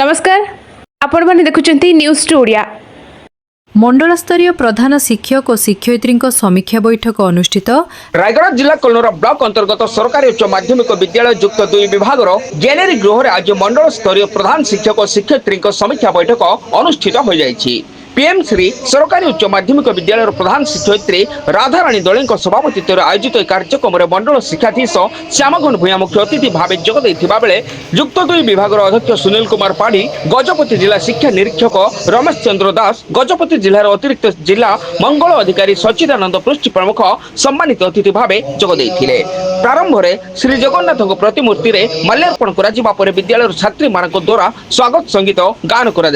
नमस्कार आपण माने देखुचंती न्यूज़ टू ओडिया। मंडलस्तरीय प्रधान शिक्षक और शिक्षयित्री समीक्षा बैठक अनुष्ठित। रायगढ़ जिला कल्नोर ब्लॉक अंतर्गत सरकारी उच्च माध्यमिक विद्यालय युक्त 2 विभाग जेनेरी गृह आज मंडल स्तरीय प्रधान शिक्षक और शिक्षयित्री समीक्षा बैठक अनुष्ठित हो जाइछि। पीएम श्री सरकारी उच्च माध्यमिक विद्यालय प्रधान शिक्षयित्री राधाराणी दले सभापतित्व आयोजित कार्यक्रम में मंडल शिक्षाधीश श्यामघन भूया मुख्य अतिथि भाव जोग बेले युक्त 2 विभाग अध्यक्ष सुनील कुमार पाढ़ी, गजपति जिला शिक्षा निरीक्षक रमेश चंद्र दास, गजपति जिलार अतिरिक्त जिला मंगल अधिकारी सच्चिदानंद पृष्ठ प्रमुख सम्मानित अतिथि भाव जोग प्रारंभ में श्री जगन्नाथ प्रतिमूर्ति में माल्यार्पण कर विद्यालय छात्री मान द्वारा स्वागत संगीत गान कर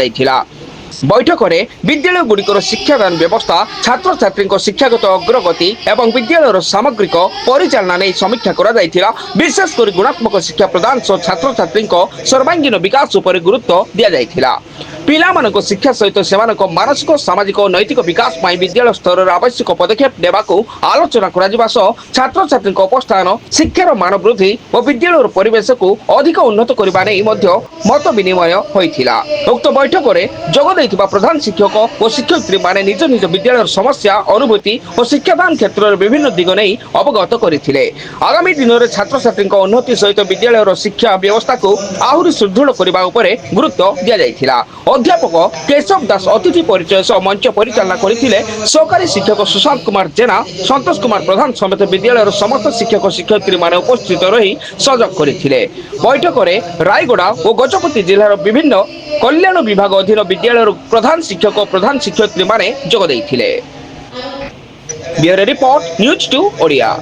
बैठक में विद्यालय गुड़िकर शिक्षादान व्यवस्था, छात्र छात्री शिक्षागत अग्रगति एवं विद्यालय सामग्रिक परिचालना नहीं समीक्षा करा जायथिला। विशेषकर गुणात्मक शिक्षा प्रदान सह छात्र छात्री सर्वांगीन विकास उपर गुरुत्व दिया जायथिला। पिलामानक शिक्षा सहित सेमानक मानसिक सामाजिक और नैतिक विकास पाई विद्यालय स्तर में आवश्यक पदक्षेप नेबाकू आलोचना करा सह छात्र छात्री उपस्थान, शिक्षार मान वृद्धि और विद्यालय परिवेश को अधिक उन्नत करने नहीं मत विनिमय होइथिला। उक्त बैठक में जोग देथिबा प्रधान शिक्षक और शिक्षयित्री माने निज निज विद्यालय समस्या, अनुभूति और शिक्षादान क्षेत्र में विभिन्न दिग नहीं अवगत करथिले। आगामी दिन में छात्र छात्री उन्नति सहित विद्यालय शिक्षा व्यवस्था को आहुरी सुदृढ़ करने उपर गुरुत्व दिया जायथिला। अध्यापक केशव दास अतिथि परिचय सह मंच परिचालना करथिले। सहकारी शिक्षक सुशांत कुमार जेना, संतोष कुमार प्रधान समेत विद्यालय समस्त शिक्षक शिक्षयित्री माने उपस्थित रही सहयोग करथिले। बैठक में रायगढ़ और गजपति जिलार विभिन्न कल्याण विभाग अधीन विद्यालय प्रधान शिक्षक और प्रधान शिक्षयित्री माने जोग देथिले। Bureau report news 2 Odia.